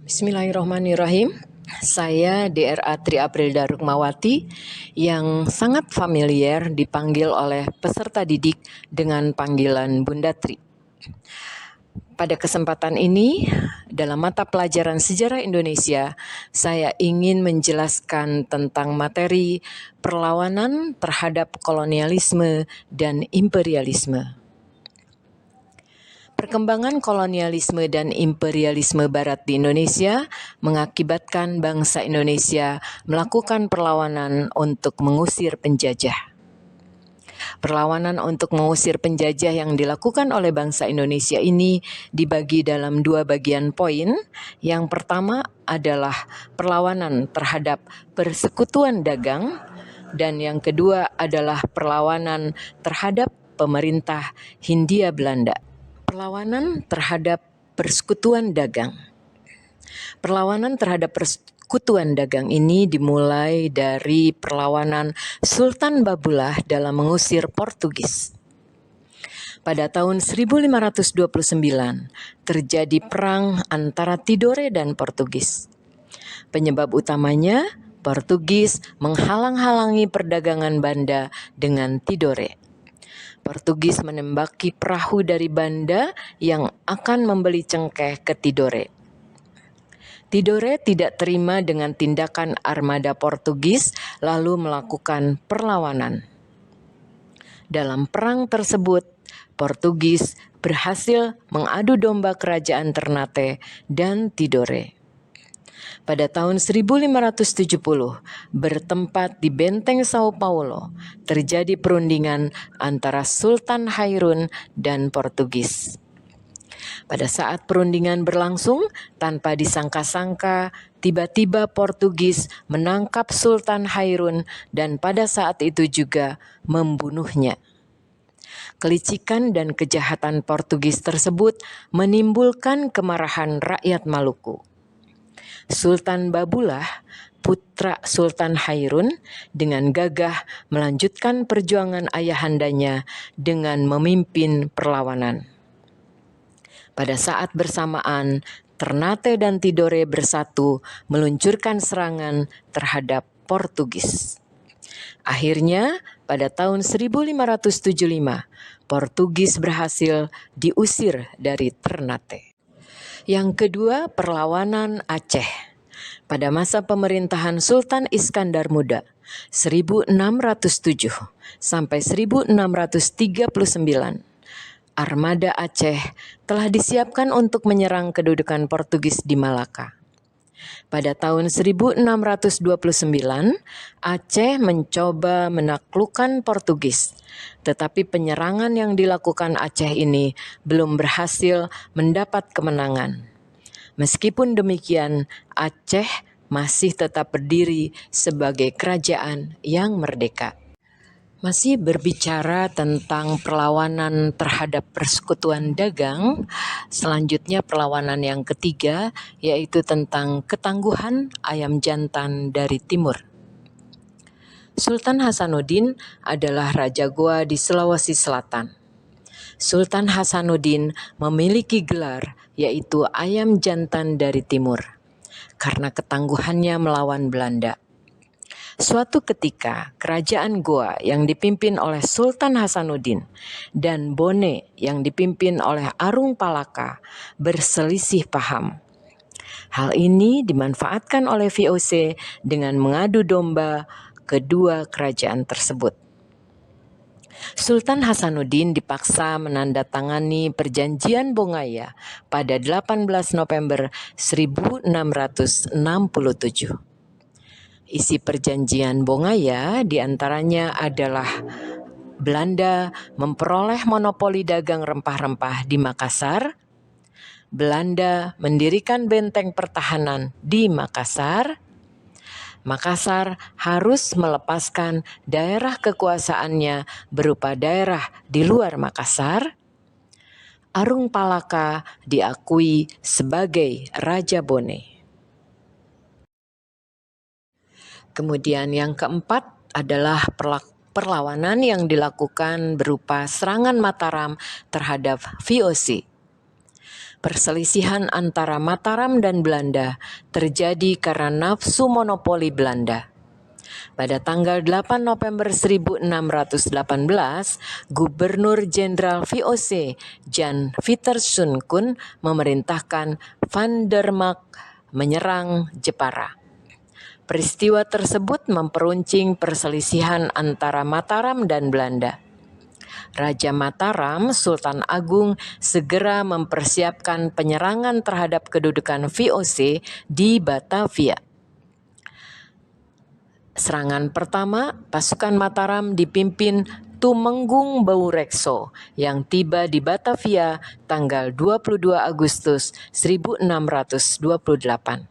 Bismillahirrahmanirrahim. Saya DRA Tri Aprilda Rukmawati yang sangat familiar dipanggil oleh peserta didik dengan panggilan Bunda Tri. Pada kesempatan ini, dalam mata pelajaran Sejarah Indonesia, saya ingin menjelaskan tentang materi perlawanan terhadap kolonialisme dan imperialisme. Perkembangan kolonialisme dan imperialisme Barat di Indonesia mengakibatkan bangsa Indonesia melakukan perlawanan untuk mengusir penjajah. Perlawanan untuk mengusir penjajah yang dilakukan oleh bangsa Indonesia ini dibagi dalam dua bagian poin. Yang pertama adalah perlawanan terhadap persekutuan dagang, dan yang kedua adalah perlawanan terhadap pemerintah Hindia Belanda. Perlawanan terhadap persekutuan dagang. Perlawanan terhadap persekutuan dagang ini dimulai dari perlawanan Sultan Babullah dalam mengusir Portugis. Pada tahun 1529 terjadi perang antara Tidore dan Portugis. Penyebab utamanya Portugis menghalang-halangi perdagangan Banda dengan Tidore. Portugis menembaki perahu dari Banda yang akan membeli cengkeh ke Tidore. Tidore tidak terima dengan tindakan armada Portugis lalu melakukan perlawanan. Dalam perang tersebut, Portugis berhasil mengadu domba kerajaan Ternate dan Tidore. Pada tahun 1570, bertempat di Benteng Sao Paulo, terjadi perundingan antara Sultan Hairun dan Portugis. Pada saat perundingan berlangsung, tanpa disangka-sangka, tiba-tiba Portugis menangkap Sultan Hairun dan pada saat itu juga membunuhnya. Kelicikan dan kejahatan Portugis tersebut menimbulkan kemarahan rakyat Maluku. Sultan Babullah, putra Sultan Hairun, dengan gagah melanjutkan perjuangan ayahandanya dengan memimpin perlawanan. Pada saat bersamaan, Ternate dan Tidore bersatu meluncurkan serangan terhadap Portugis. Akhirnya, pada tahun 1575, Portugis berhasil diusir dari Ternate. Yang kedua, perlawanan Aceh. Pada masa pemerintahan Sultan Iskandar Muda 1607 sampai 1639, armada Aceh telah disiapkan untuk menyerang kedudukan Portugis di Malaka. Pada tahun 1629, Aceh mencoba menaklukkan Portugis, tetapi penyerangan yang dilakukan Aceh ini belum berhasil mendapat kemenangan. Meskipun demikian, Aceh masih tetap berdiri sebagai kerajaan yang merdeka. Masih berbicara tentang perlawanan terhadap persekutuan dagang, selanjutnya perlawanan yang ketiga yaitu tentang ketangguhan ayam jantan dari timur. Sultan Hasanuddin adalah Raja Goa di Sulawesi Selatan. Sultan Hasanuddin memiliki gelar yaitu ayam jantan dari timur karena ketangguhannya melawan Belanda. Suatu ketika, kerajaan Goa yang dipimpin oleh Sultan Hasanuddin dan Bone yang dipimpin oleh Arung Palaka berselisih paham. Hal ini dimanfaatkan oleh VOC dengan mengadu domba kedua kerajaan tersebut. Sultan Hasanuddin dipaksa menandatangani Perjanjian Bongaya pada 18 November 1667. Isi perjanjian Bongaya diantaranya adalah Belanda memperoleh monopoli dagang rempah-rempah di Makassar, Belanda mendirikan benteng pertahanan di Makassar, Makassar harus melepaskan daerah kekuasaannya berupa daerah di luar Makassar, Arung Palaka diakui sebagai Raja Bone. Kemudian yang keempat adalah perlawanan yang dilakukan berupa serangan Mataram terhadap VOC. Perselisihan antara Mataram dan Belanda terjadi karena nafsu monopoli Belanda. Pada tanggal 8 November 1618, Gubernur Jenderal VOC Jan Pieterszoon memerintahkan Van der Mark menyerang Jepara. Peristiwa tersebut memperuncing perselisihan antara Mataram dan Belanda. Raja Mataram, Sultan Agung, segera mempersiapkan penyerangan terhadap kedudukan VOC di Batavia. Serangan pertama, pasukan Mataram dipimpin Tumenggung Baurekso yang tiba di Batavia tanggal 22 Agustus 1628.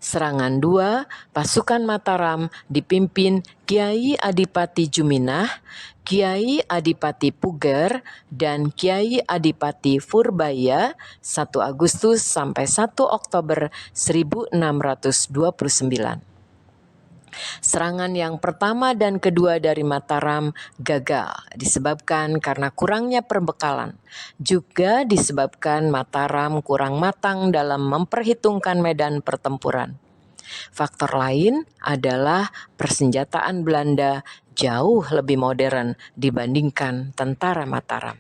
Serangan 2, pasukan Mataram dipimpin Kiai Adipati Juminah, Kiai Adipati Puger, dan Kiai Adipati Furbaya 1 Agustus sampai 1 Oktober 1629. Serangan yang pertama dan kedua dari Mataram gagal disebabkan karena kurangnya perbekalan. Juga disebabkan Mataram kurang matang dalam memperhitungkan medan pertempuran. Faktor lain adalah persenjataan Belanda jauh lebih modern dibandingkan tentara Mataram.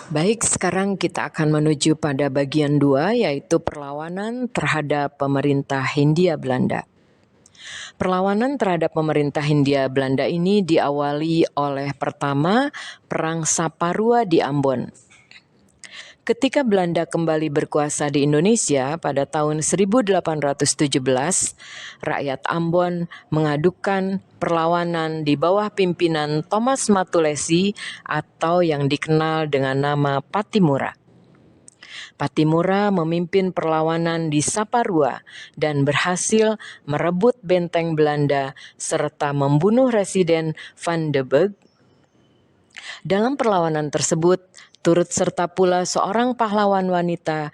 Baik, sekarang kita akan menuju pada bagian 2, yaitu perlawanan terhadap pemerintah Hindia Belanda. Perlawanan terhadap pemerintah Hindia Belanda ini diawali oleh pertama Perang Saparua di Ambon. Ketika Belanda kembali berkuasa di Indonesia pada tahun 1817, rakyat Ambon mengadukan perlawanan di bawah pimpinan Thomas Matulesi atau yang dikenal dengan nama Patimura. Patimura memimpin perlawanan di Saparua dan berhasil merebut benteng Belanda serta membunuh Residen Van de Burg. Dalam perlawanan tersebut, turut serta pula seorang pahlawan wanita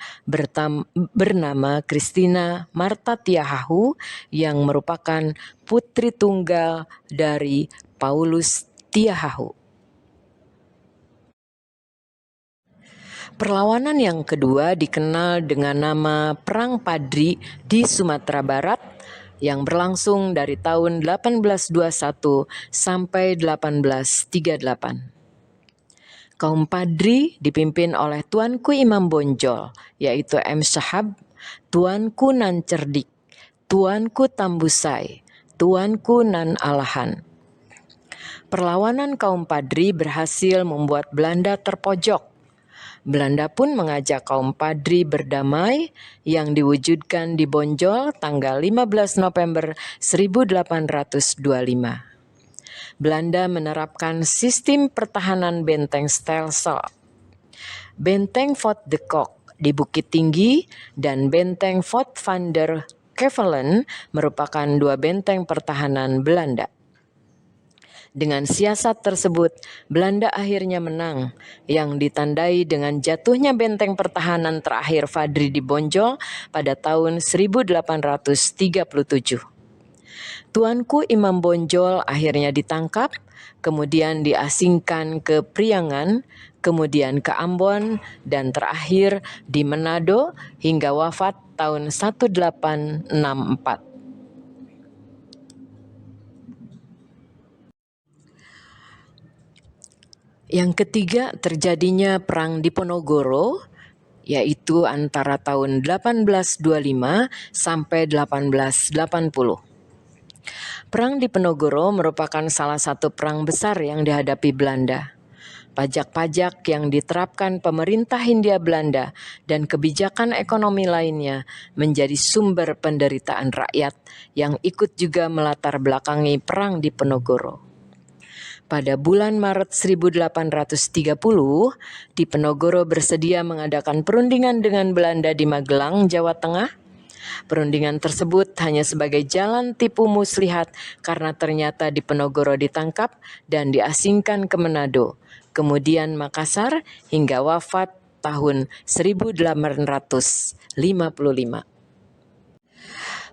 bernama Christina Marta Tiahahu yang merupakan putri tunggal dari Paulus Tiahahu. Perlawanan yang kedua dikenal dengan nama Perang Padri di Sumatera Barat yang berlangsung dari tahun 1821 sampai 1838. Kaum Padri dipimpin oleh Tuanku Imam Bonjol, yaitu M. Syahab, Tuanku Nan Cerdik, Tuanku Tambusai, Tuanku Nan Alahan. Perlawanan kaum Padri berhasil membuat Belanda terpojok. Belanda pun mengajak kaum Padri berdamai yang diwujudkan di Bonjol tanggal 15 November 1825. Belanda menerapkan sistem pertahanan benteng stelsel. Benteng Fort de Kock di Bukit Tinggi dan benteng Fort van der Kevelen merupakan 2 benteng pertahanan Belanda. Dengan siasat tersebut, Belanda akhirnya menang, yang ditandai dengan jatuhnya benteng pertahanan terakhir Padri di Bonjol pada tahun 1837. Tuanku Imam Bonjol akhirnya ditangkap, kemudian diasingkan ke Priangan, kemudian ke Ambon, dan terakhir di Manado hingga wafat tahun 1864. Yang ketiga, terjadinya Perang Diponegoro, yaitu antara tahun 1825 sampai 1880. Perang Diponegoro merupakan salah satu perang besar yang dihadapi Belanda. Pajak-pajak yang diterapkan pemerintah Hindia Belanda dan kebijakan ekonomi lainnya menjadi sumber penderitaan rakyat yang ikut juga melatar belakangi Perang Diponegoro. Pada bulan Maret 1830, Diponegoro bersedia mengadakan perundingan dengan Belanda di Magelang, Jawa Tengah. Perundingan tersebut hanya sebagai jalan tipu muslihat karena ternyata Diponegoro ditangkap dan diasingkan ke Manado, kemudian Makassar hingga wafat tahun 1855.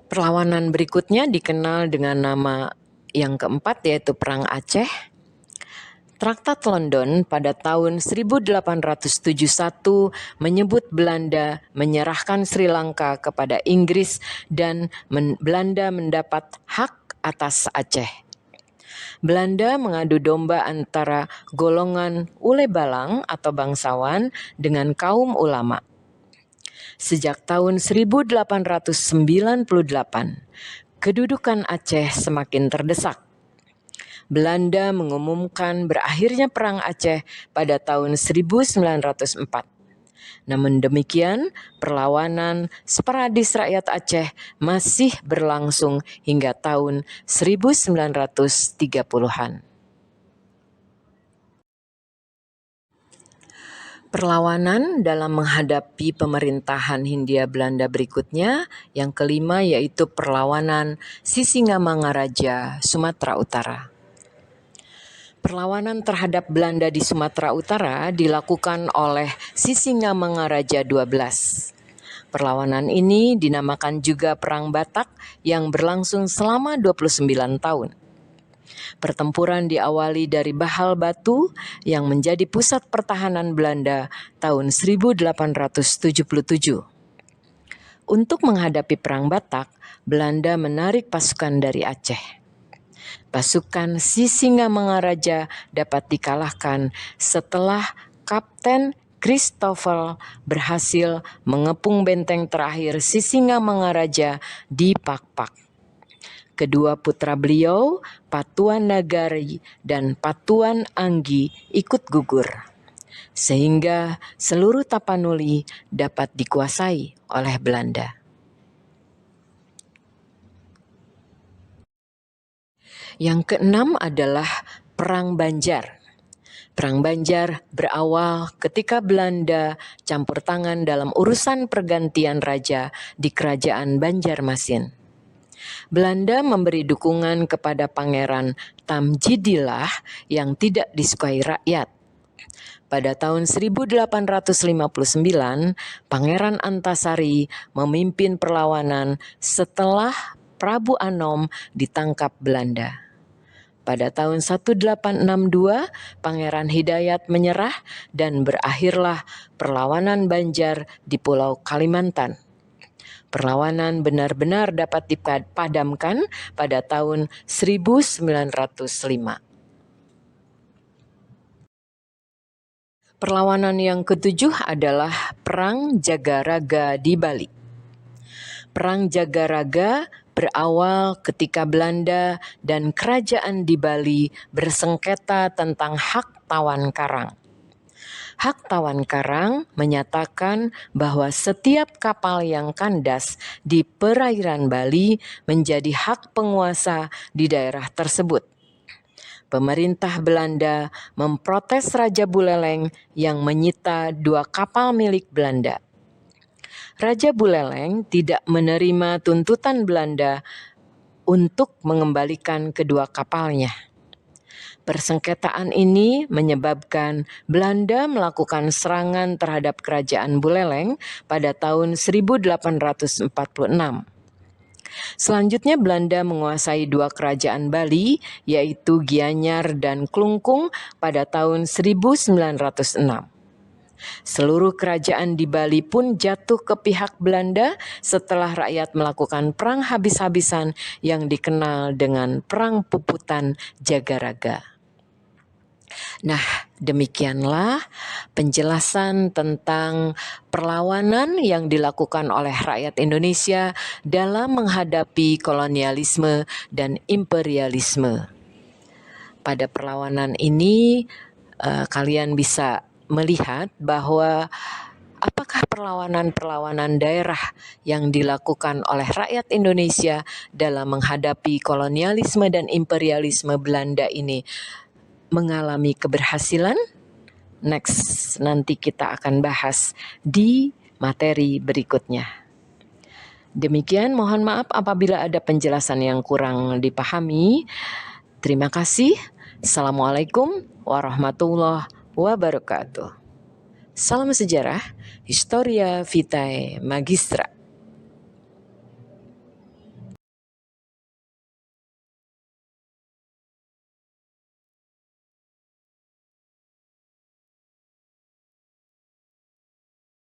Perlawanan berikutnya dikenal dengan nama yang keempat, yaitu Perang Aceh. Traktat London pada tahun 1871 menyebut Belanda menyerahkan Sri Lanka kepada Inggris dan Belanda mendapat hak atas Aceh. Belanda mengadu domba antara golongan ule balang atau bangsawan dengan kaum ulama. Sejak tahun 1898, kedudukan Aceh semakin terdesak. Belanda mengumumkan berakhirnya Perang Aceh pada tahun 1904. Namun demikian, perlawanan sporadis rakyat Aceh masih berlangsung hingga tahun 1930-an. Perlawanan dalam menghadapi pemerintahan Hindia Belanda berikutnya, yang kelima yaitu perlawanan Sisingamangaraja, Sumatera Utara. Perlawanan terhadap Belanda di Sumatera Utara dilakukan oleh Sisingamangaraja XII. Perlawanan ini dinamakan juga Perang Batak yang berlangsung selama 29 tahun. Pertempuran diawali dari Bahal Batu yang menjadi pusat pertahanan Belanda tahun 1877. Untuk menghadapi Perang Batak, Belanda menarik pasukan dari Aceh. Pasukan Sisingamangaraja dapat dikalahkan setelah Kapten Christopher berhasil mengepung benteng terakhir Sisingamangaraja di Pakpak. Kedua putra beliau, Patuan Nagari dan Patuan Anggi, ikut gugur, sehingga seluruh Tapanuli dapat dikuasai oleh Belanda. Yang keenam adalah Perang Banjar. Perang Banjar berawal ketika Belanda campur tangan dalam urusan pergantian raja di Kerajaan Banjarmasin. Belanda memberi dukungan kepada Pangeran Tamjidillah yang tidak disukai rakyat. Pada tahun 1859, Pangeran Antasari memimpin perlawanan setelah Prabu Anom ditangkap Belanda. Pada tahun 1862, Pangeran Hidayat menyerah dan berakhirlah perlawanan Banjar di Pulau Kalimantan. Perlawanan benar-benar dapat dipadamkan pada tahun 1905. Perlawanan yang ketujuh adalah Perang Jagaraga di Bali. Perang Jagaraga berawal ketika Belanda dan kerajaan di Bali bersengketa tentang hak tawan karang. Hak tawan karang menyatakan bahwa setiap kapal yang kandas di perairan Bali menjadi hak penguasa di daerah tersebut. Pemerintah Belanda memprotes Raja Buleleng yang menyita 2 kapal milik Belanda. Raja Buleleng tidak menerima tuntutan Belanda untuk mengembalikan kedua kapalnya. Persengketaan ini menyebabkan Belanda melakukan serangan terhadap kerajaan Buleleng pada tahun 1846. Selanjutnya Belanda menguasai 2 kerajaan Bali, yaitu Gianyar dan Klungkung pada tahun 1906. Seluruh kerajaan di Bali pun jatuh ke pihak Belanda setelah rakyat melakukan perang habis-habisan yang dikenal dengan Perang Puputan Jagaraga. Nah, demikianlah penjelasan tentang perlawanan yang dilakukan oleh rakyat Indonesia dalam menghadapi kolonialisme dan imperialisme. Pada perlawanan ini, kalian bisa melihat bahwa apakah perlawanan-perlawanan daerah yang dilakukan oleh rakyat Indonesia dalam menghadapi kolonialisme dan imperialisme Belanda ini mengalami keberhasilan? Next, nanti kita akan bahas di materi berikutnya. Demikian, mohon maaf apabila ada penjelasan yang kurang dipahami. Terima kasih. Assalamualaikum warahmatullahi wabarakatuh. Salam sejarah, Historia Vitae Magistra.